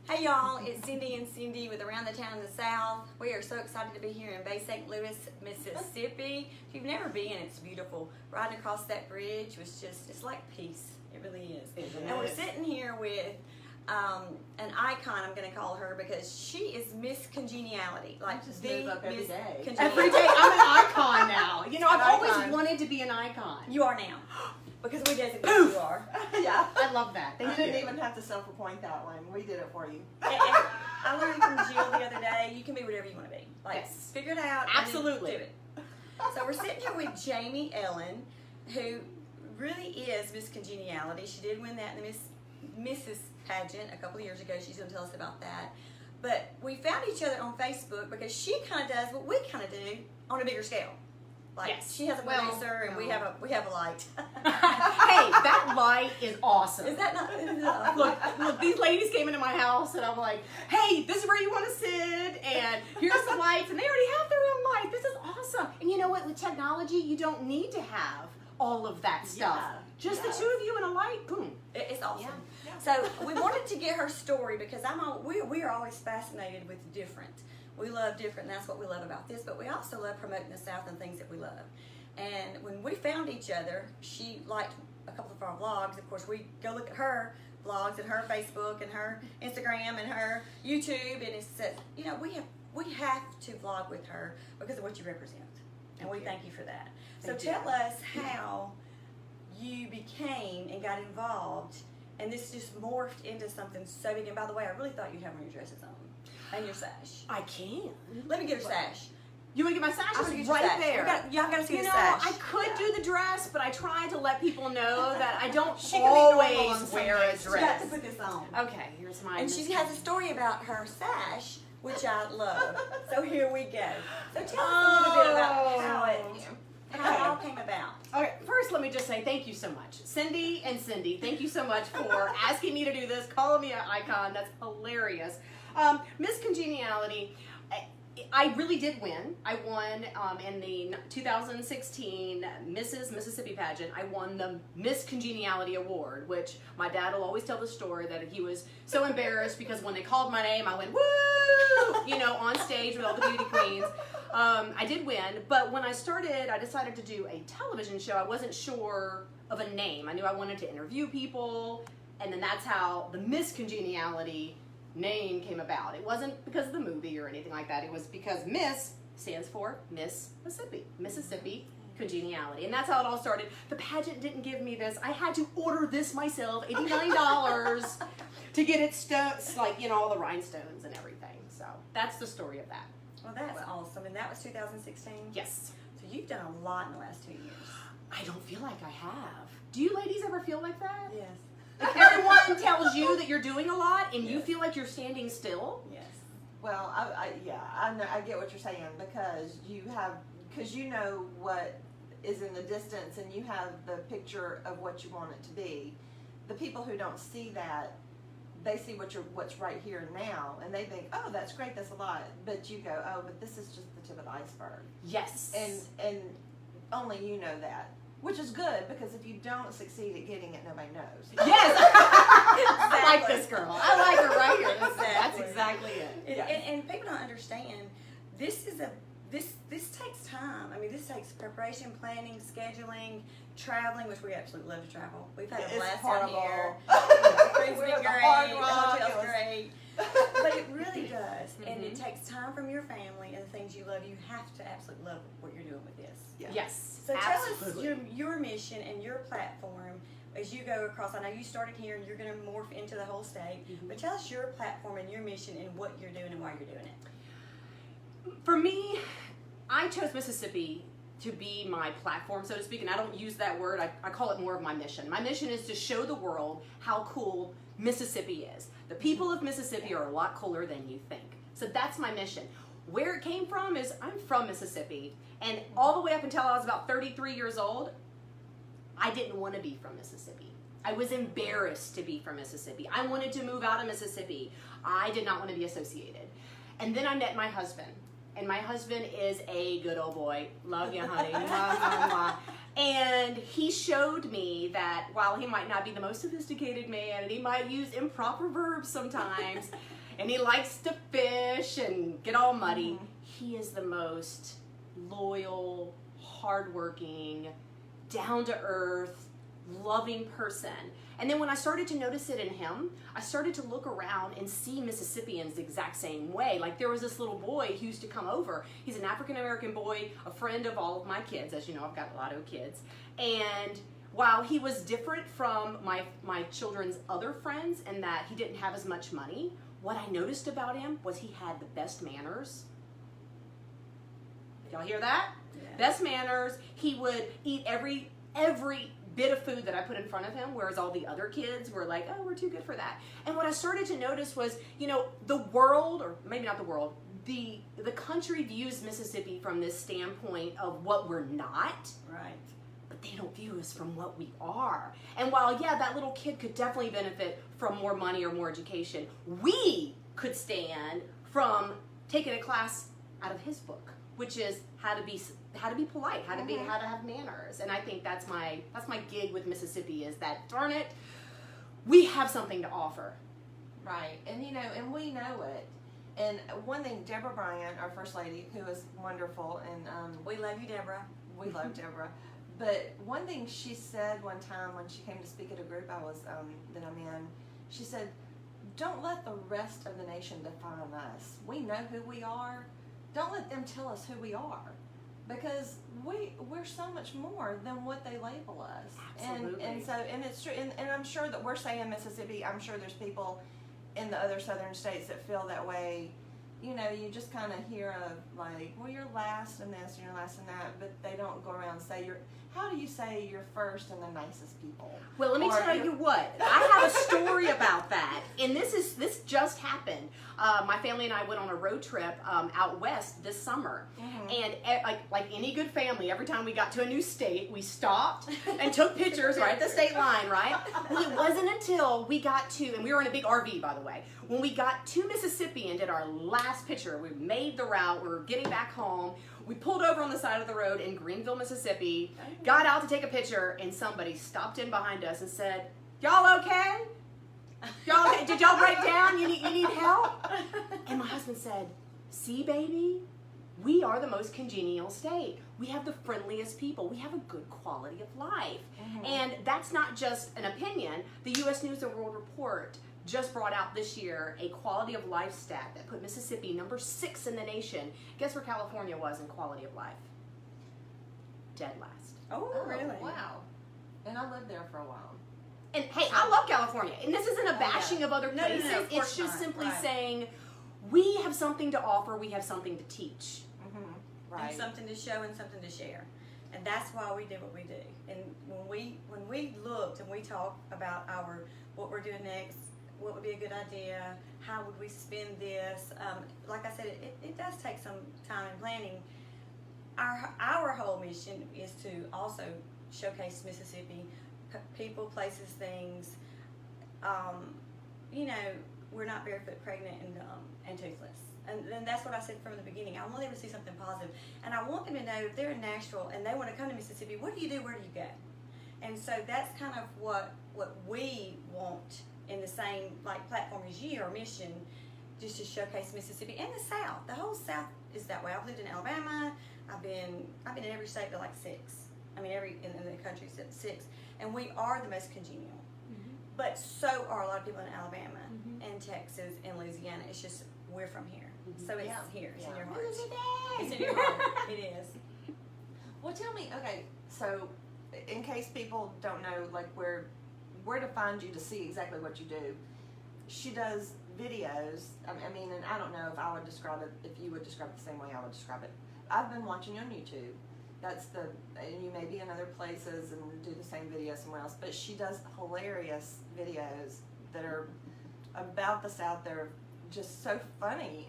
Hey y'all, it's Cindy and Cindy with Around the Town in the South. We are so excited to be here in Bay St. Louis, Mississippi. If you've never been, it's beautiful. Riding across that bridge was just, it's like peace. It really is. And we're sitting here with an icon, I'm going to call her, because she is Miss Congeniality. Like just the move up every Miss day. Congeniality. Every day, I'm an icon now. You know, I've An always icon. wanted to be an icon. You are now. Because we designate you are. Yeah. I love that. You Thank didn't you. even have to self-appoint that one. We did it for you. And I learned from Jill the other day, you can be whatever you want to be. Like, Yes. figure it out. Absolutely. And then do it. So we're sitting here with Jaime Ellen, who really is Miss Congeniality. She did win that in the Mrs. pageant a couple of years ago. She's going to tell us about that. But we found each other on Facebook because she kind of does what we kind of do on a bigger scale. Like, Yes. she has a Well, producer and we have a light. Hey, that light is awesome. Is that not? Look, these ladies came into my house and I'm like, hey, this is where you want to sit and here's some lights, and they already have their own light. This is awesome. And you know what? With technology, you don't need to have all of that stuff. Yeah. Just Yes. the two of you and a light, boom. It's awesome. Yeah. So we wanted to get her story because we are always fascinated with different. We love different, and that's what we love about this, but we also love promoting the South and things that we love. And when we found each other, she liked a couple of our vlogs. Of course, we go look at her vlogs and her Facebook and her Instagram and her YouTube, and it says, you know, we have to vlog with her because of what you represent. And we thank you for that. So tell us how you became and got involved, and this just morphed into something so big. And by the way, I really thought you'd have one of your dresses on and your sash. I can. Let me get her sash. You want to get my sash? I'm gonna It's get your right sash. there. Y'all gotta see You the know, sash. I could do the dress, but I tried to let people know that I don't She can be normal on always some wear a days. You got to dress. put this on. Okay, here's my. And she has a story about her sash, which I love. So here we go. So tell us a little bit about how it all came about. Okay, first let me just say thank you so much. Cindy and Cindy, thank you so much for asking me to do this, calling me an icon. That's hilarious. Miss Congeniality, I really did win. I won in the 2016 Mrs. Mississippi pageant. I won the Miss Congeniality Award, which my dad will always tell the story that he was so embarrassed because when they called my name, I went, woo, you know, on stage with all the beauty queens. I did win, but when I started, I decided to do a television show. I wasn't sure of a name. I knew I wanted to interview people, and then that's how the Miss Congeniality name came about. It wasn't because of the movie or anything like that. It was because Miss stands for Miss Mississippi Congeniality, and that's how it all started. The pageant didn't give me this. I had to order this myself, $89 to get it like, you know, all the rhinestones and everything. So that's the story of that. Well, that's awesome. And that was 2016? Yes. So you've done a lot in the last 2 years. I don't feel like I have. Do you ladies ever feel like that? Yes. Like everyone tells you that you're doing a lot and you feel like you're standing still? Yes. Well, I get what you're saying because you know what is in the distance and you have the picture of what you want it to be. The people who don't see that, they see what's right here now, and they think, oh, that's great, that's a lot. But you go, oh, but this is just the tip of the iceberg. Yes. And only you know that, which is good because if you don't succeed at getting it, nobody knows. Yes. I like this girl. I like her right here. That's Exactly. exactly it. And people don't understand, this takes time. I mean, this takes preparation, planning, scheduling, traveling, which we absolutely love to travel. We've had a blast out here. The food's been great, the hotel's great. But it really does. And it takes time from your family and the things you love. You have to absolutely love what you're doing with this. Yeah. Yes. So absolutely. tell us your mission and your platform as you go across. I know you started here and you're going to morph into the whole state, but tell us your platform and your mission and what you're doing and why you're doing it. For me, I chose Mississippi to be my platform, so to speak, and I don't use that word. I call it more of my mission. My mission is to show the world how cool Mississippi is. The people of Mississippi are a lot cooler than you think. So that's my mission. Where it came from is I'm from Mississippi, and all the way up until I was about 33 years old, I didn't want to be from Mississippi. I was embarrassed to be from Mississippi. I wanted to move out of Mississippi. I did not want to be associated. And then I met my husband. And my husband is a good old boy. Love you, honey. Mwah, mwah, mwah. And he showed me that while he might not be the most sophisticated man, and he might use improper verbs sometimes, and he likes to fish and get all muddy, he is the most loyal, hardworking, down-to-earth, loving person. And then when I started to notice it in him, I started to look around and see Mississippians the exact same way. Like there was this little boy who used to come over. He's an African-American boy, a friend of all of my kids. As you know, I've got a lot of kids. And while he was different from my children's other friends in that he didn't have as much money, what I noticed about him was he had the best manners. Y'all hear that? Yeah. Best manners. He would eat every bit of food that I put in front of him, whereas all the other kids were like, oh, we're too good for that. And what I started to notice was, you know, the world, or maybe not the world, the country views Mississippi from this standpoint of what we're not. Right. But they don't view us from what we are. And while, yeah, that little kid could definitely benefit from more money or more education, we could stand from taking a class out of his book, which is how to be polite, how to have manners. And I think that's my gig with Mississippi, is that, darn it, we have something to offer. Right. And you know, and we know it. And one thing, Deborah Bryant, our first lady, who is wonderful, and we love you, Deborah. We love Deborah. But one thing she said one time when she came to speak at a group I was that I'm in, she said, "Don't let the rest of the nation define us. We know who we are. Don't let them tell us who we are, because we're so much more than what they label us." Absolutely. And it's true. And I'm sure that we're saying Mississippi. I'm sure there's people in the other southern states that feel that way. You know, you just kind of hear of like, well, you're last in this and you're last in that, but they don't go around and say you're. How do you say you're first and the nicest people? Well, let me tell you what. I have a story about that, and this just happened. My family and I went on a road trip out west this summer, and like any good family, every time we got to a new state, we stopped and took pictures right at the state line, right? Well, it wasn't until we got to, and we were in a big RV, by the way, when we got to Mississippi and did our last picture. We made the route. We were getting back home. We pulled over on the side of the road in Greenville, Mississippi, got out to take a picture, and somebody stopped in behind us and said, "Y'all okay? Y'all okay? Did y'all break down? You need help?" And my husband said, "See, baby, we are the most congenial state. We have the friendliest people. We have a good quality of life." And that's not just an opinion. The U.S. News and World Report just brought out this year a quality of life stat that put Mississippi number 6 in the nation. Guess where California was in quality of life? Dead last. Oh, really? Wow. And I lived there for a while. And hey, I love California. And this isn't a bashing of other places. No, of course it's just not. simply Right. saying we have something to offer, we have something to teach. Right. And something to show and something to share. And that's why we do what we do. And when we looked and we talked about what we're doing next, what would be a good idea, how would we spend this, like I said, it does take some time and planning. Our whole mission is to also showcase Mississippi, people, places, things. You know, we're not barefoot, pregnant, and toothless. And that's what I said from the beginning. I want them to see something positive. And I want them to know if they're in Nashville and they want to come to Mississippi, what do you do, where do you go? And so that's kind of what we want in the same platform as you, our mission, just to showcase Mississippi and the South. The whole South is that way. I've lived in Alabama. I've been in every state but 6. I mean, in the country 6. And we are the most congenial. But so are a lot of people in Alabama and Texas and Louisiana. It's just we're from here. So it's here. It's in your heart. It's in your heart. It is. Well, tell me, okay, so in case people don't know, like, where to find you to see exactly what you do, she does videos. I mean, and I don't know if I would describe it, if you would describe it the same way I would describe it. I've been watching you on YouTube. And you may be in other places and do the same video somewhere else, but she does hilarious videos that are about the South. They're just so funny.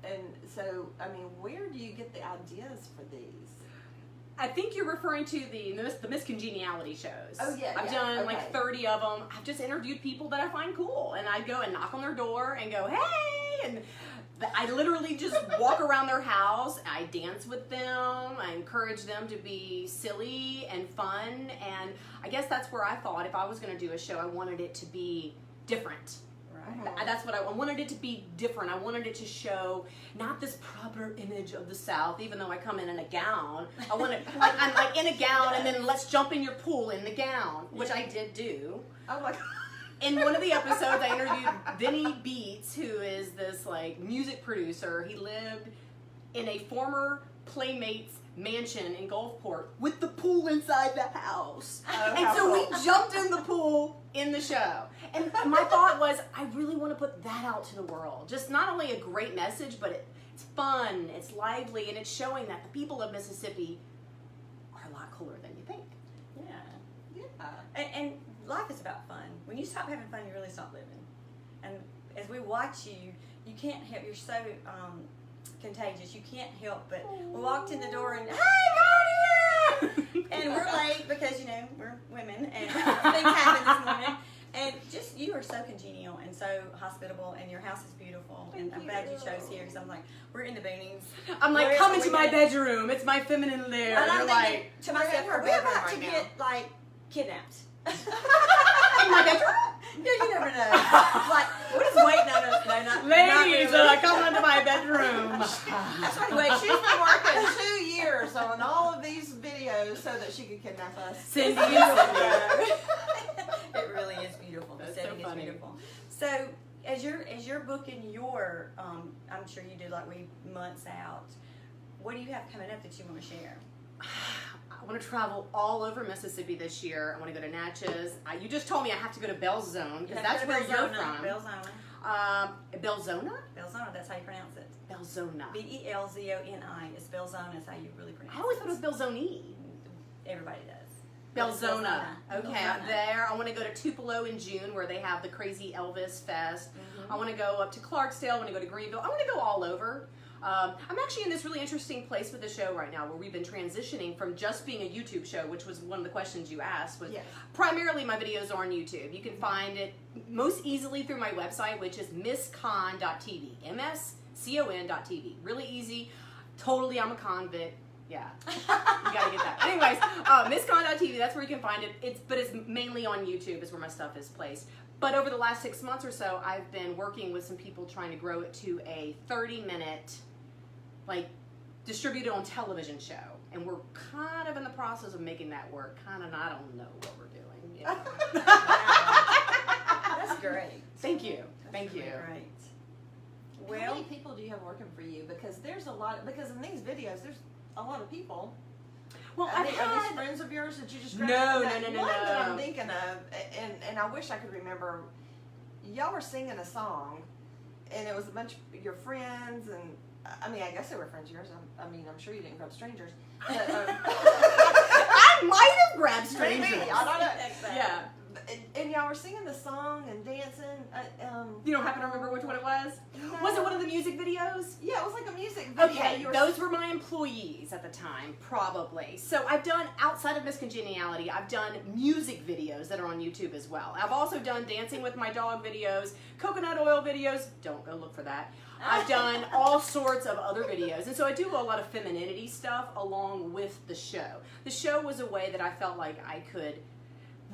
And so, I mean, where do you get the ideas for these? I think you're referring to the Miss Congeniality shows. Oh, yeah. I've done like 30 of them. I've just interviewed people that I find cool, and I go and knock on their door and go, "Hey!" And I literally just walk around their house. I dance with them. I encourage them to be silly and fun. And I guess that's where I thought if I was going to do a show, I wanted it to be different. Right. That's what I wanted it to be different. I wanted it to show not this proper image of the South, even though I come in a gown. I wanted, I'm like in a gown, and then let's jump in your pool in the gown, which I did do. Oh my God. In one of the episodes, I interviewed Vinny Beats, who is this like music producer. He lived in a former Playmates mansion in Gulfport with the pool inside the house. Oh, And how so we cool. jumped in the pool in the show. And my thought was, I really want to put that out to the world. Just not only a great message, but it's fun, it's lively, and it's showing that the people of Mississippi are a lot cooler than you think. Yeah. Yeah. And life is about fun. When you stop having fun, you really stop living. And as we watch you, you can't help. You're so contagious. You can't help but we walked in the door and hey, Claudia! And we're late because we're women and things happen this morning. And just you are so congenial and so hospitable, and your house is beautiful. And I'm glad you chose here because I'm like, we're in the boonies. I'm like, Where come are into we my gonna- bedroom. It's my feminine lair. And I'm You're thinking like, to we're myself, in her we're bedroom about to right now. get like kidnapped. in my bedroom? Yeah, you never know. Like, what is waiting on us? No, not Ladies, really. come into my bedroom. That's what wait, she's been working 2 years on all of these videos so that she could kidnap us. Cindy, It really is beautiful. The That's so setting is funny. beautiful. So as you're booking your, I'm sure you do like we months out. What do you have coming up that you want to share? I want to travel all over Mississippi this year. I want to go to Natchez. You just told me I have to go to Belzone because that's where you're from. Belzona. Belzona? Belzona. That's how you pronounce it. Belzona. Belzoni. It's Belzona. Is how you really pronounce it. I always thought it was Belzoni. Everybody does. Belzona. Okay, Belzona. there. I want to go to Tupelo in June where they have the crazy Elvis Fest. I want to go up to Clarksdale. I want to go to Greenville. I want to go all over. I'm actually in this really interesting place with the show right now where we've been transitioning from just being a YouTube show, which was one of the questions you asked. Was Yes. primarily my videos are on YouTube. You can find it most easily through my website, which is mscon.tv. MSCON.tv. Really easy. Totally, I'm a convict. Yeah, you gotta get that. Anyways, mscon.tv, that's where you can find it. But it's mainly on YouTube is where my stuff is placed. But over the last 6 months or so, I've been working with some people trying to grow it to a 30-minute, like, distributed on television show. And we're kind of in the process of making that work. Kind of, I don't know what we're doing. You know? That's great. Thank you. That's Thank you. really Great. How many people do you have working for you? Because there's a lot. Because in these videos, there's a lot of people. Well, Are I've these had... friends of yours that you just No, grabbed? no, no, One that no. I'm thinking of, and I wish I could remember. Y'all were singing a song, and it was a bunch of your friends, and I mean, I guess they were friends of yours. I mean, I'm sure you didn't grab strangers. But, I might have grabbed strangers. maybe, I don't know. Yeah. And y'all were singing the song and dancing. You don't happen to remember which one it was? No. Was it one of the music videos? Yeah, it was like a music video. Okay, You were those were my employees at the time, probably. So I've done, outside of MS Congeniality, I've done music videos that are on YouTube as well. I've also done dancing with my dog videos, coconut oil videos, don't go look for that. I've done all sorts of other videos. And so I do a lot of femininity stuff along with the show. The show was a way that I felt like I could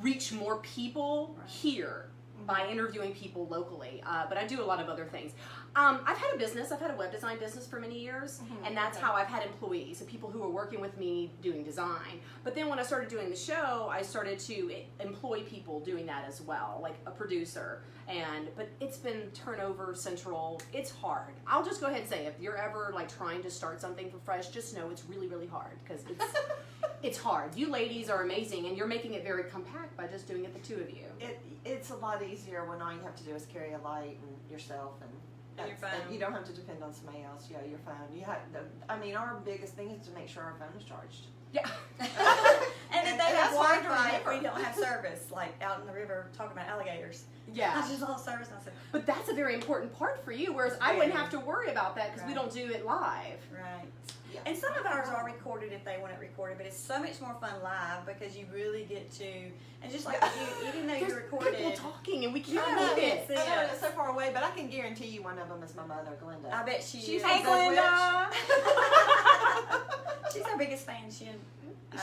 reach more people here by interviewing people locally, but I do a lot of other things. I've had a business, I've had a web design business for many years, and that's how I've had employees, so people who are working with me doing design. But then when I started doing the show, I started to employ people doing that as well, like a producer. But it's been turnover central. It's hard. I'll just go ahead and say, if you're ever like trying to start something for fresh, just know it's really, really hard because it's hard. You ladies are amazing, and you're making it very compact by just doing it the two of you. It's a lot easier when all you have to do is carry a light and yourself and your phone. and you don't have to depend on somebody else. Yeah, your phone. You have. I mean, our biggest thing is to make sure our phone is charged. Yeah. And if they And have that's why Wi-Fi, forever. if we don't have service, like out in the river talking about alligators. Yeah. I just lost service. And I said, But that's a very important part for you, whereas I wouldn't have to worry about that because we don't do it live. right. Yeah. And some of ours are recorded if they want it recorded, but it's so much more fun live because you really get to, and just like you, even though There's you recorded, people talking and we Yeah, can't I hear know. it. I know it's so far away, but I can guarantee you one of them is my mother, Glenda. I bet she She's is. a good She's our biggest fan. She and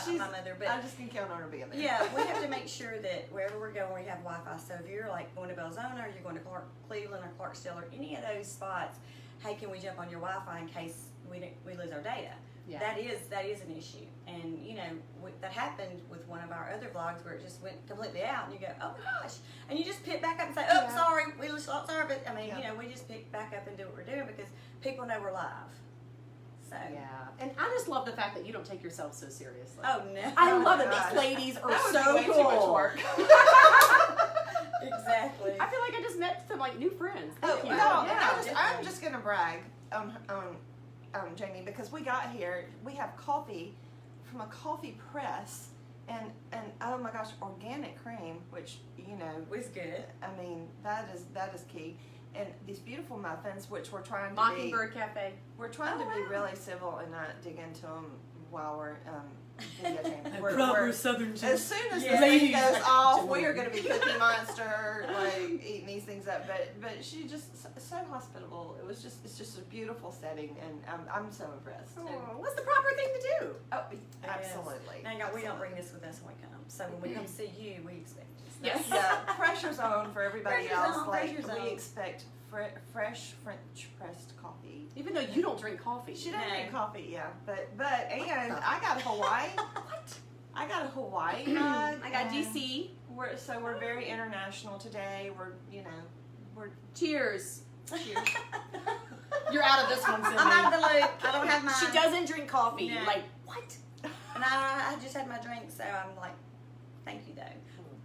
She's my mother, but I just can count on her being there. yeah, we have to make sure that wherever we're going, we have Wi-Fi. So if you're like going to Belzona, or you're going to Cleveland or Clarksdale or any of those spots, hey, can we jump on your Wi-Fi in case we lose our data? Yeah. That is an issue, and you know that happened with one of our other vlogs where it just went completely out, and you go, oh my gosh, and you just pick back up and say, oh, Yeah. sorry, we lost service. I mean, Yeah. you know, we just pick back up and do what we're doing because people know we're live. So Yeah, and I just love the fact that you don't take yourself so seriously. oh no, I Oh love my it. gosh. These ladies are That would so be way cool. too much work. exactly. I feel like I just met some like new friends. Oh, Thank you. no, Yeah, I'm definitely. just gonna brag on Jamie, because we got here, we have coffee from a coffee press, and oh my gosh, organic cream, which you know, was good. I mean that is key, and these beautiful muffins, which we're trying to Mockingbird Cafe. we're trying Oh, to be wow. really civil and not dig into them while we're videotaping. Southern As soon as Yeah. the thing Ladies. goes off, we are going to be Cookie Monster, like eating these things up. But she just so hospitable. It's just a beautiful setting, and I'm so impressed. And- Oh, what's the proper thing to do? oh, Yes. absolutely. Now, y'all, we don't bring Absolutely. this with us when we come. So when we come see you, we expect this. Yes. Yeah, pressure's on for everybody Pressure's else. on, Like pressure's we on. expect fresh French pressed coffee. Even though you don't drink coffee. She doesn't No. drink coffee, yeah, but and I got Hawaii. What? I got a Hawaii mug. I got and DC. We're very international today. We're Cheers. cheers. You're out of this one, Cindy. I'm out of the loop. I don't have mine. She doesn't drink coffee. No. Like, what? And I just had my drink, so I'm like, thank you though.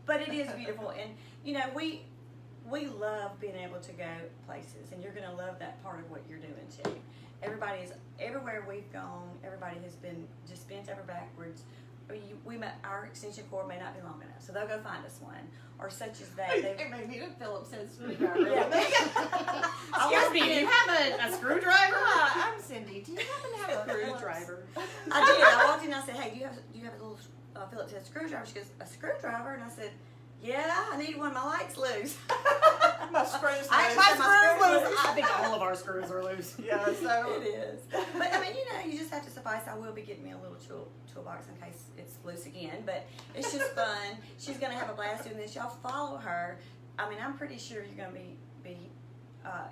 But it is beautiful, and you know we love being able to go places, and you're gonna love that part of what you're doing too. Everywhere we've gone, everybody has been just bent over backwards. Our extension cord may not be long enough, so they'll go find us one, or such as that. It may need a Phillips head screwdriver. Excuse me, do you have a screwdriver? Hi, I'm Cindy. Do you happen to have a Screwdriver. I did. I walked in and I said, hey, do you have a little Phillips head screwdriver? She goes, a screwdriver? And I said, yeah, I need one. My light's loose. My screws I loose. my screws loose. I think all of our screws are loose. Yeah, so It is. But I mean, you know, you just have to suffice. I will be getting me a little toolbox in case it's loose again. But it's just fun. She's going to have a blast doing this. Y'all follow her. I mean, I'm pretty sure you're going to be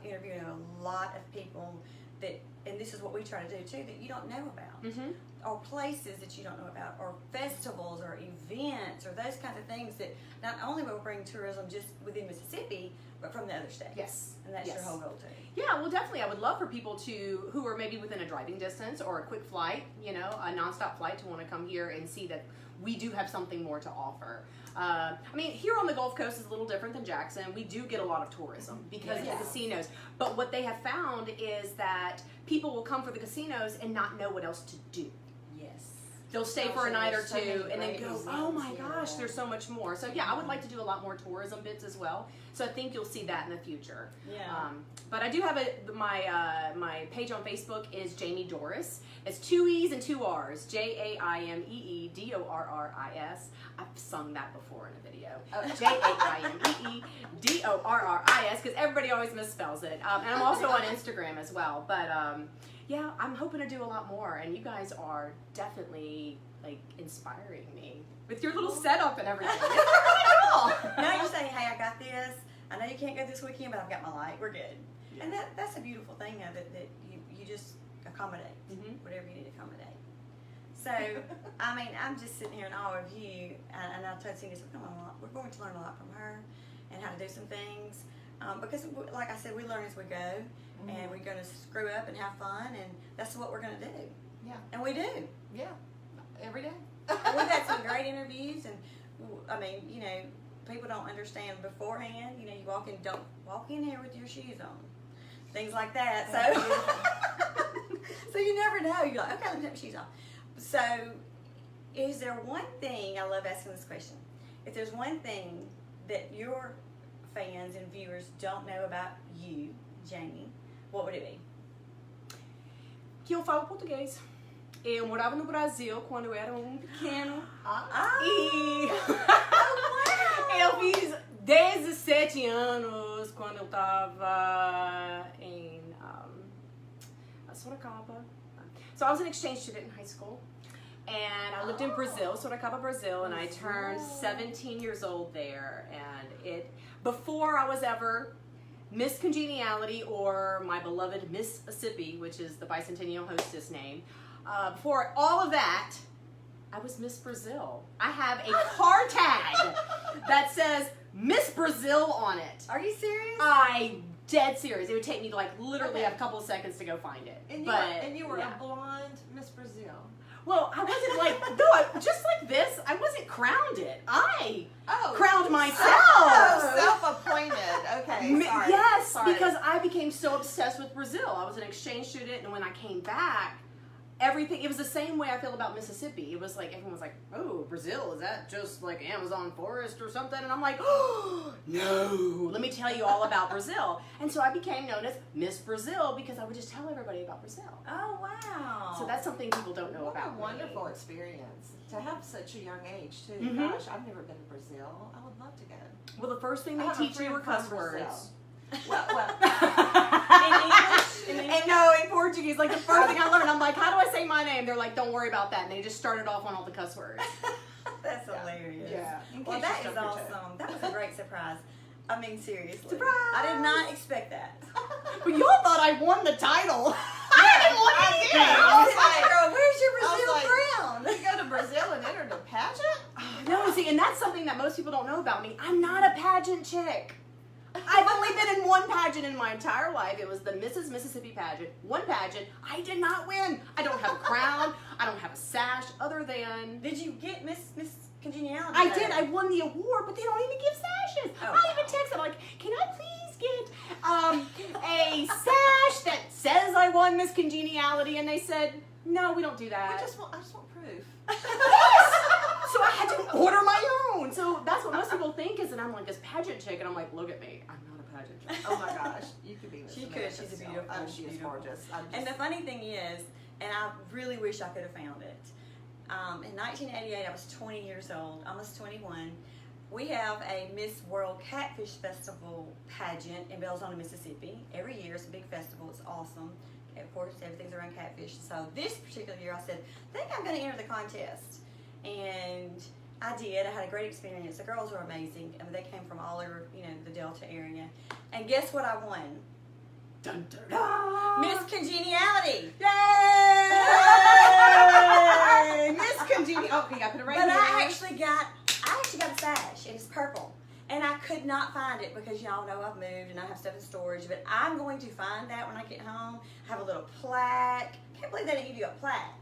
interviewing a lot of people that, and this is what we try to do too, that you don't know about. Mm-hmm. Or places that you don't know about, or festivals, or events, or those kinds of things that not only will bring tourism just within Mississippi, but from the other states. Yes. And that's your Yes. whole goal too. Yeah, well, definitely. I would love for people who are maybe within a driving distance or a quick flight, you know, a nonstop flight, to want to come here and see that we do have something more to offer. I mean, here on the Gulf Coast is a little different than Jackson. We do get a lot of tourism because Yeah. of the casinos. But what they have found is that people will come for the casinos and not know what else to do. Yes. They'll stay for a Especially night or there's so two many and then great go, museums oh my here. gosh, there's so much more. So yeah, I would like to do a lot more tourism bits as well. So I think you'll see that in the future. Yeah. But I do have my page on Facebook is Jamie Doris. It's 2 E's and 2 R's. JAIMEEDORRIS. I've sung that before in a video. JAIMEEDORRIS, because everybody always misspells it. And I'm also on Instagram as well. But yeah, I'm hoping to do a lot more. And you guys are definitely like inspiring me with your little setup and everything. It's really cool. Now you're saying, hey, I got this. I know you can't go this weekend, but I've got my light. We're good. Yeah. And that's a beautiful thing of it, that you just accommodate Mhm. whatever you need to accommodate. So, I mean, I'm just sitting here in awe of you, and I told Cindy, we're going to learn a lot from her and how to do some things. Because, like I said, we learn as we go, and we're going to screw up and have fun, and that's what we're going to do. Yeah. And we do. Yeah, every day. And we've had some great interviews, and I mean, you know, people don't understand beforehand. You know, don't walk in here with your shoes on, things like that. So, so you never know. You're like, okay, let me put my shoes on. So, is there one thing, I love asking this question, if there's one thing that your fans and viewers don't know about you, Jamie, what would it be? Que eu falo português. Eu morava no Brasil quando eu era pequeno. Oh, E eu fiz 17 anos quando eu tava em Sorocaba. So I was an exchange student in high school. And I lived in Brazil, Sorocaba, Brazil, and I turned 17 years old there. And before I was ever Miss Congeniality or my beloved Mississippi, which is the bicentennial hostess name, before all of that, I was Miss Brazil. I have a car tag that says Miss Brazil on it. are you serious? Dead serious. It would take me like literally a couple of seconds to go find it. And you were a blonde Miss Brazil. Well, I wasn't like, just like this, I wasn't crowned it. I crowned myself. Self-appointed. Okay, sorry. Yes, Sorry. because I became so obsessed with Brazil. I was an exchange student, and when I came back, everything, it was the same way I feel about Mississippi. It was like, everyone was like, oh, Brazil, is that just like Amazon forest or something? And I'm like, oh, no. Let me tell you all about Brazil. And so I became known as Miss Brazil because I would just tell everybody about Brazil. Oh, wow. So that's something people don't know about. What a wonderful experience to have such a young age too. Mhm. Gosh, I've never been to Brazil. I would love to go. Well, the first thing they I have a teach you are friend cuss from words. Brazil. Well, In English? And no, in Portuguese, like the first thing I learned, I'm like, how do I say my name? They're like, don't worry about that. And they just started off on all the cuss words. That's hilarious. Yeah. Well, case that you is stubbed your toe. awesome. That was a great surprise. I mean, seriously. Surprise! I did not expect that. But y'all thought I won the title. I didn't want to did. do it. I was like, girl, where's your I was Brazil like, crown? You go to Brazil and enter the pageant? No, see, and that's something that most people don't know about me. I'm not a pageant chick. I've only been in one pageant in my entire life. It was the Mrs. Mississippi pageant. One pageant. I did not win. I don't have a crown. I don't have a sash other than... Did you get Miss Congeniality? I did. I won the award, but they don't even give sashes. Oh, I even text them like, can I please get a sash that says I won Miss Congeniality? And they said, no, we don't do that. I just want proof. So I had to order my own. So that's what most people think is that I'm like this pageant chick, and I'm like, look at me, I'm not a pageant chick. Oh my gosh, you could be Miss She could. America She's a still. beautiful. Oh, she is beautiful. gorgeous. And the funny thing is, and I really wish I could have found it. In 1988, I was 20 years old, almost 21. We have a Miss World Catfish Festival pageant in Belzoni, Mississippi. Every year, it's a big festival. It's awesome. Of course, everything's around catfish. So this particular year, I said, I think I'm going to enter the contest. And I did. I had a great experience. The girls were amazing. I mean, they came from all over, the Delta area. And guess what I won? Dun, dun, dun. Miss Congeniality. Yay! Miss Congeniality. Oh, you got to put it right But here. I actually got a sash. It's purple. And I could not find it because y'all know I've moved and I have stuff in storage. But I'm going to find that when I get home. I have a little plaque. Can't believe they didn't give you a plaque.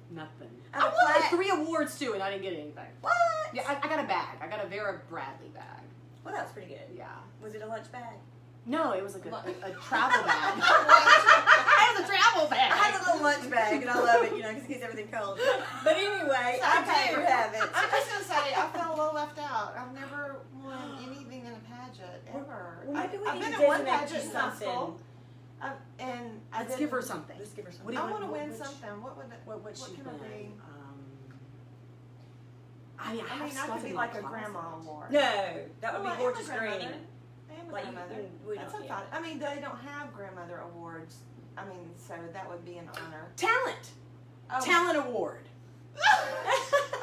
Nothing. I I have a won like plaque. 3 awards too, and I didn't get anything. What? Yeah, I got a bag. I got a Vera Bradley bag. Well, that was pretty good. Yeah. Was it a lunch bag? No, it was like a travel bag. It was a travel bag. I had a little lunch bag, and I love it, because it keeps everything cold. But anyway, I do have it. I'm just gonna say I felt a little left out. I've never won anything in a pageant ever. Well, maybe we I've need been to in one designate pageant you in high something. school. Let's give her something. Let's give her What something. do I you want to win which- something. What would it? What she can it win? be? I mean, I mean, I could be like a grandma award. No, that would Well, I be am a gorgeous grandmother. green. I am a Like, grandmother. we That's don't, okay. I mean, they don't have grandmother awards. I mean, so that would be an honor. Talent. Oh. Talent award.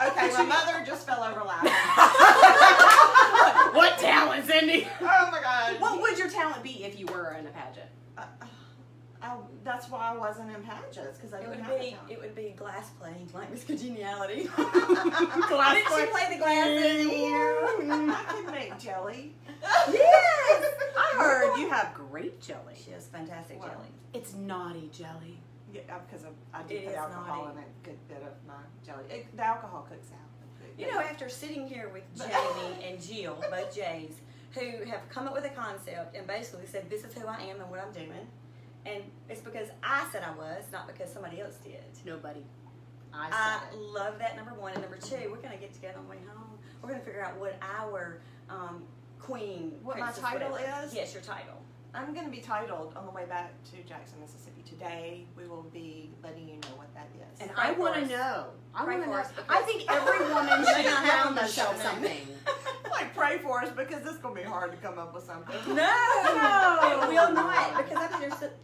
Okay, my mother just fell over laughing. What talent, Cindy? Oh my God. What would your talent be if you were in a pageant? That's why I wasn't in pageants, because I didn't have a talent. It would be glass playing, like Miss Congeniality. Glass Did she play the glasses here? I can make jelly. Yes! I heard you have great jelly. She has fantastic Wow. jelly. It's naughty jelly. Yeah, because I do It put is alcohol naughty. in a good bit of my jelly. The alcohol cooks out. You know, after sitting here with Jamie and Jill, both Jays, who have come up with a concept and basically said, this is who I am and what I'm doing. And it's because I said I was, not because somebody else did. Nobody. I I said it. love that, number one. And number two, we're going to get together on the way home. We're going to figure out what our queen. What my princess, title whatever. is? Yes, your title. I'm going to be titled on the way back to Jackson, Mississippi. Today, we will be letting you know what that is. And Pray I want for to us. know. I Pray want to for know. us, because- I think every woman should You're not having found the themselves show, something. Like, pray for us because it's going to be hard to come up with something. No, No. it will not, because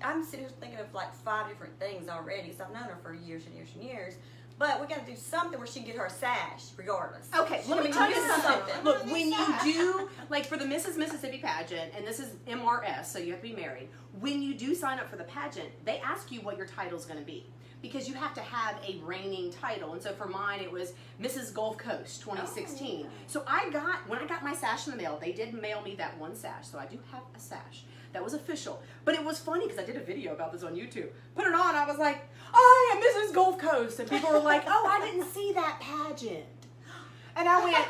I'm sitting here thinking of like 5 different things already. So I've known her for years and years and years. But we got to do something where she can get her a sash, regardless. Okay, let me I tell you mean, something. Look, when you do, like for the Mrs. Mississippi pageant, and this is MRS, so you have to be married, when you do sign up for the pageant, they ask you what your title's going to be. Because you have to have a reigning title. And so for mine, it was Mrs. Gulf Coast 2016. So when I got my sash in the mail, they did mail me that one sash. So I do have a sash. That was official. But it was funny because I did a video about this on YouTube. Put it on, I was like, I am Mrs. Gulf Coast. And people were like, oh, I didn't see that pageant. And I went,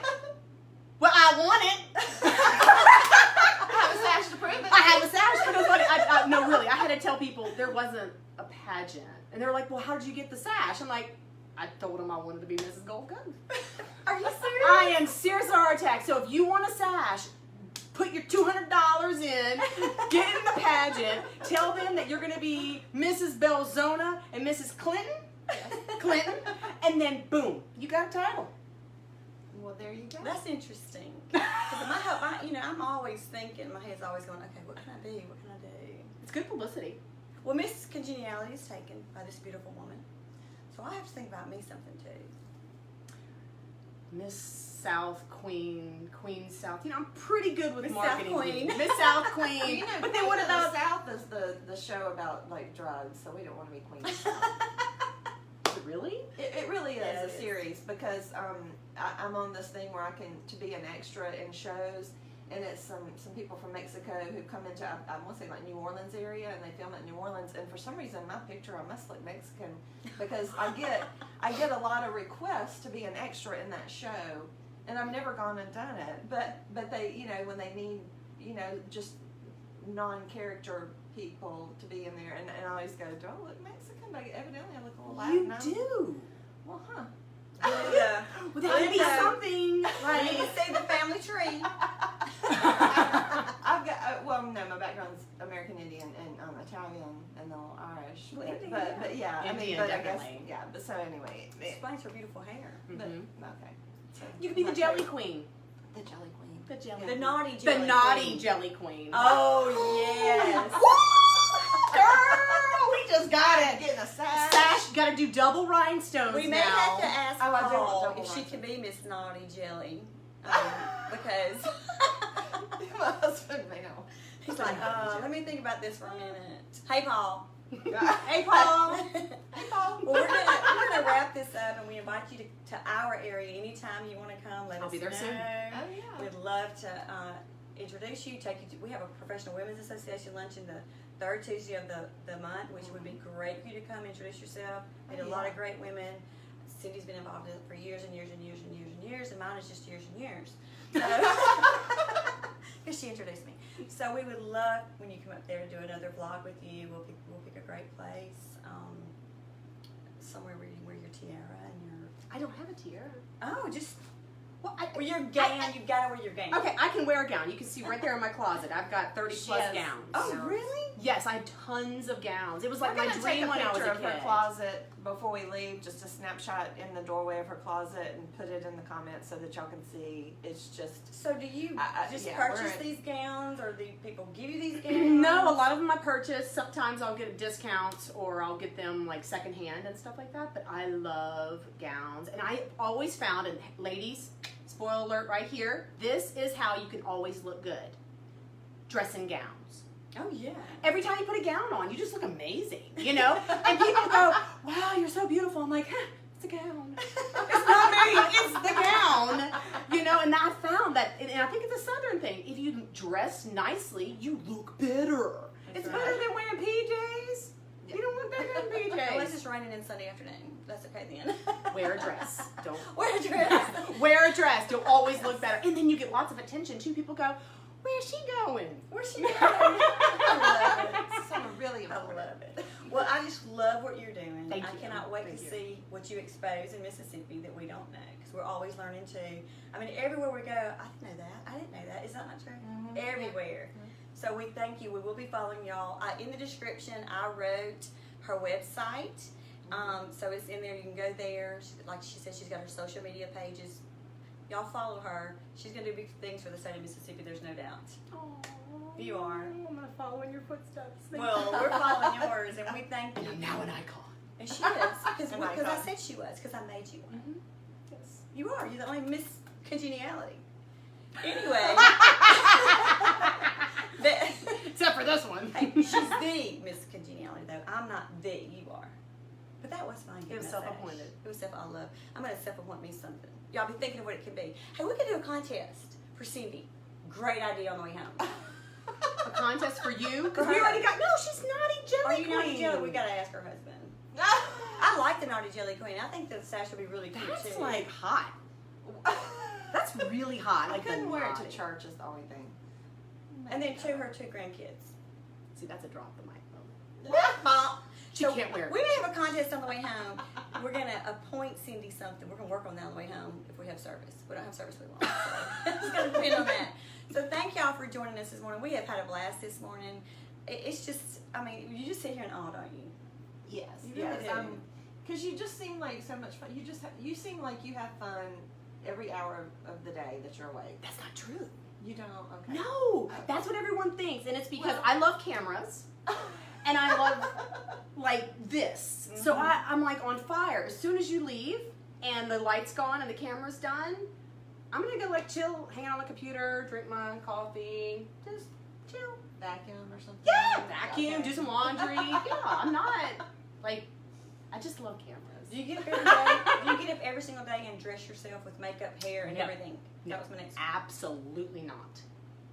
well, I want it. I have a sash to prove it. I have a sash, but it was funny. No, really, I had to tell people there wasn't a pageant. And they were like, well, how did you get the sash? I'm like, I told them I wanted to be Mrs. Gulf Coast. Are you serious? I am serious heart attack. So if you want a sash, put your $200 in, get in the pageant, tell them that you're going to be Mrs. Belzona and Mrs. Clinton, and then boom, you got a title. Well, there you go. That's interesting. Because I'm always thinking, my head's always going, okay, what can I be? What can I do? It's good publicity. Well, Miss Congeniality is taken by this beautiful woman. So I have to think about me something too. Miss South Queen South. I'm pretty good with Miss marketing. South Queen. Miss South Queen. But then what about the South is the show about like drugs, so we don't want to be Queen. really? It really is Yeah, a it is. series because I'm on this thing where I can to be an extra in shows, and it's some people from Mexico who come into I want to say like New Orleans area, and they film it in New Orleans, and for some reason my picture I must look Mexican because I get a lot of requests to be an extra in that show, and I've never gone and done it, but they when they need just non-character people to be in there, and I always go, do I look Mexican? But evidently I look a little Latin. You do. Well, huh. Yeah. Well, that would be Linda. something. I need to see the family tree. I've got no, my background's American Indian and Italian and a little Irish, Well, but yeah, Indian, but I guess definitely. yeah. But so anyway, Explains her beautiful hair. but Mhm. okay. So You could be the my jelly favorite- queen. The jelly queen. The jelly. The naughty The jelly naughty queen. jelly queen. Oh, yes. Woo! Girl, we just got I'm it. getting a sash. Sash, got to do double rhinestones We may now. have to ask Oh, I do want Paul double if she rice. can be Miss Naughty Jelly. Because My husband may know. he's like, let me think about this for a minute. Hey, Paul. Hey, Paul. Hey, Paul. Well, we're gonna wrap this up, and we invite you to our area anytime you want to come. Let I'll us be there know. soon. Oh yeah. We'd love to introduce you, take you to. We have a Professional Women's Association luncheon the third Tuesday of the month, which would be great for you to come introduce yourself. Meet a lot of great women. Cindy's been involved in it for years and years and years and years and years, and mine is just years and years. Because she introduced me. So we would love when you come up there to do another vlog with you. We'll pick a great place, somewhere where you wear your tiara and your. I don't have a tiara. Oh, just Well, wear your gown. You gotta wear your gown. Okay, I can wear a gown. You can see right there in my closet. I've got 30 plus Yes. gowns. Oh, really? Yes, I have tons of gowns. It was like We're my gonna take dream a when I was picture a of kid. her closet before we leave, just a snapshot in the doorway of her closet, and put it in the comments so that y'all can see. It's just So do you just yeah, purchase we're- these gowns, or do people give you these gowns? No, a lot of them I purchase. Sometimes I'll get a discount or I'll get them like secondhand and stuff like that. But I love gowns. And I always found, and ladies, spoiler alert right here, this is how you can always look good. Dress in gowns. Oh yeah. Every time you put a gown on, you just look amazing, you know? And people go, wow, you're so beautiful. I'm like, it's a gown. It's not me, it's the gown. You know, and I found that, and I think it's a Southern thing. If you dress nicely, you look better. That's It's right. better than wearing PJs. You don't look better than Unless PJs. it's raining in Sunday afternoon. That's okay then. Wear a dress. Don't Wear a dress. wear a dress. You'll always look better. And then you get lots of attention too. People go, where's she going? Where's she going? I love it. so really I important. love it. Well, I just love what you're doing. Thank I you. cannot wait Thank to you. see what you expose in Mississippi that we don't know, because we're always learning too. I mean, everywhere we go, I didn't know that. I didn't know that. Is that not true? Mhm. Everywhere. Mhm. So we thank you. We will be following y'all. In the description, I wrote her website. So it's in there. You can go there. Like she said, she's got her social media pages. Y'all follow her. She's going to do big things for the state of Mississippi. There's no doubt. Aww, You are. I'm going to follow in your footsteps. Well, we're following yours, and we thank you. I'm now an icon. And she is. An Because I icon. said she was. Because I made you one. Mm-hmm. Yes. You are. You're the only Miss Congeniality. Anyway. Except for this one. Hey, she's the Miss Congeniality, though. I'm not the. You are. But that was fun. It was self-appointed. It was self. I love. I'm gonna self-appoint me something. Y'all be thinking of what it could be. Hey, we could do a contest for Cindy. Great idea on the way home. A contest for you? Because For we her. already got. No, she's naughty jelly Are you queen. naughty jelly? We gotta ask her husband. I like the naughty jelly queen. I think the sash would be really cute That's too. like hot. That's really hot. I Like couldn't the wear it naughty. to church is the only thing. And then her two grandkids. See, that's a drop the mic. She So can't wear it. We may have a contest on the way home. We're gonna appoint Cindy something. We're gonna work on that on the way home if we have service. We don't have service, we won't. So it's gonna depend on that. So thank y'all for joining us this morning. We have had a blast this morning. It's just, I mean, you just sit here and awe, don't you? Yes, You really yes. do. Because you just seem like so much fun. You seem like you have fun every hour of the day that you're awake. That's not true. You don't? Okay. No, that's what everyone thinks, and it's because Well- I love cameras, and I love like this. So I'm like on fire. As soon as you leave and the light's gone and the camera's done, I'm gonna go like chill, hang out on the computer, drink my coffee, just chill. Vacuum or something? Yeah, vacuum, Okay. do some laundry. Yeah, I'm not like. I just love cameras. Do you get up every day? Do you get up every single day and dress yourself with makeup, hair, and No. everything? No. That was my next. Absolutely not.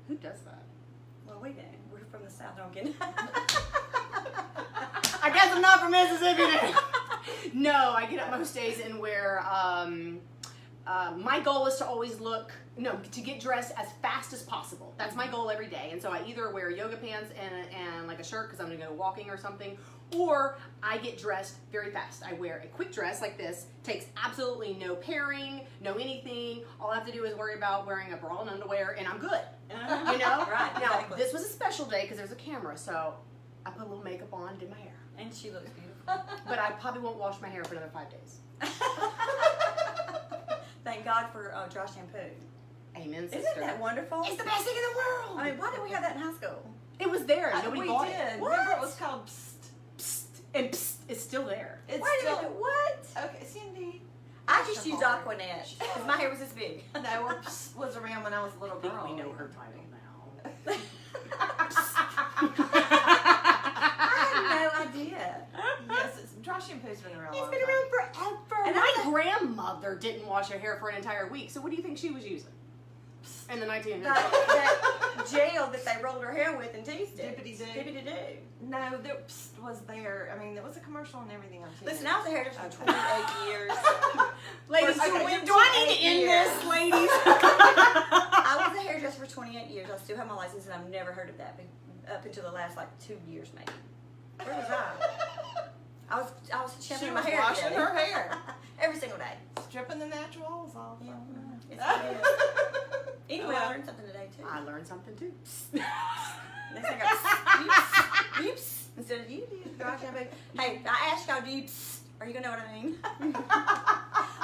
Who does that? Well, we do. We're from the South. Don't get. I guess I'm not from Mississippi then. No, I get up most days and wear, my goal is to always to get dressed as fast as possible. That's my goal every day. And so I either wear yoga pants and like a shirt because I'm going to go walking or something, or I get dressed very fast. I wear a quick dress like this, takes absolutely no pairing, no anything. All I have to do is worry about wearing a bra and underwear and I'm good. You know? Right. Now, Exactly. this was a special day because there's a camera, so I put a little makeup on, did my hair. And she looks beautiful. But I probably won't wash my hair for another 5 days. Thank God for dry shampoo. Amen, sister. Isn't that wonderful? It's the best thing in the world. I mean, why didn't we have that in high school? It was there. Nobody we bought did. it. Remember it was called Psst. Psst, and psst, it's still there. It's Wait a still. minute, what? Okay, Cindy. I just used Hard. Aquanet because my hair was this big. No, or Psst was around when I was a little I think girl. we know her title now. I had no idea. Yes, dry shampoo's been around. a It's long been time. around forever. And My I- grandmother didn't wash her hair for an entire week. So what do you think she was using? In the 1900s. That gel that they rolled her hair with and teased it. Dippity-doo. Dippity-doo. No, there Psst was there. I mean, there was a commercial and everything on TV. Listen, I was a hairdresser for Okay. 28 years. Ladies, Okay, do I need to 28 end years. this, ladies? I was a hairdresser for 28 years. I still have my license, and I've never heard of that up until the last 2 years, maybe. Where was I? I was She shampooing was my hair. washing today. her hair. Every single day. Stripping the natural oils off. Yeah, it's good. Anyway, I learned something today too. I learned something too. Next thing I got oops instead of you do dry shampoo. Hey, I asked y'all, do you are you gonna know what I mean?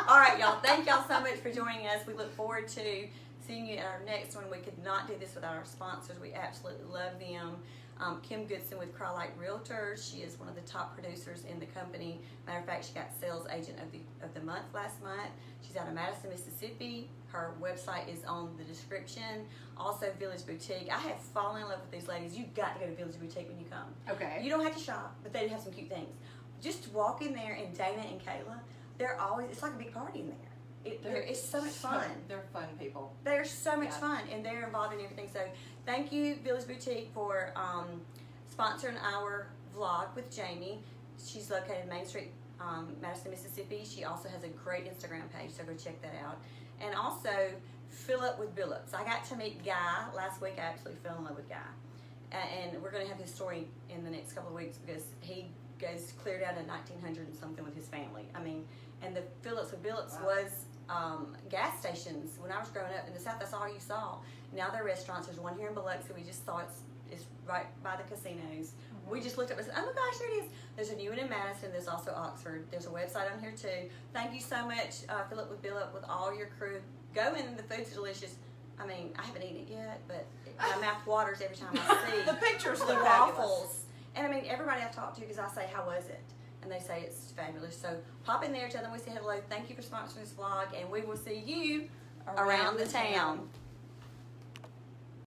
All right, y'all. Thank y'all so much for joining us. We look forward to seeing you at our next one. We could not do this without our sponsors. We absolutely love them. Kim Goodson with Crye-Leike Realtors. She is one of the top producers in the company. Matter of fact, she got Sales Agent of the Month last month. She's out of Madison, Mississippi. Her website is on the description. Also, Village Boutique. I have fallen in love with these ladies. You've got to go to Village Boutique when you come. Okay. You don't have to shop, but they have some cute things. Just walk in there, and Dana and Kayla, they're always, it's like a big party in there. It's so much fun. They're fun people. They're so much Yeah. fun, and they're involved in everything. So thank you, Village Boutique, for sponsoring our vlog with Jamie. She's located Main Street, Madison, Mississippi. She also has a great Instagram page, so go check that out. And also, fill up with Billups. I got to meet Guy last week. I absolutely fell in love with Guy. And we're going to have his story in the next couple of weeks because he goes clear down to 1900 and something with his family. I mean, and the Billups with Billups Wow. was gas stations. When I was growing up in the South, that's all you saw. Now they're restaurants. There's one here in Biloxi. We just saw It's right by the casinos. We just looked up and said, oh my gosh, there it is. There's a new one in Madison. There's also Oxford. There's a website on here too. Thank you so much, Philip with Billups, with all your crew. Go in. The food's delicious. I mean, I haven't eaten it yet, but my mouth waters every time I see The pictures the look waffles. And I mean, everybody I've talked to, because I say, how was it? And they say it's fabulous. So pop in there, tell them we say hello. Thank you for sponsoring this vlog, and we will see you around the town.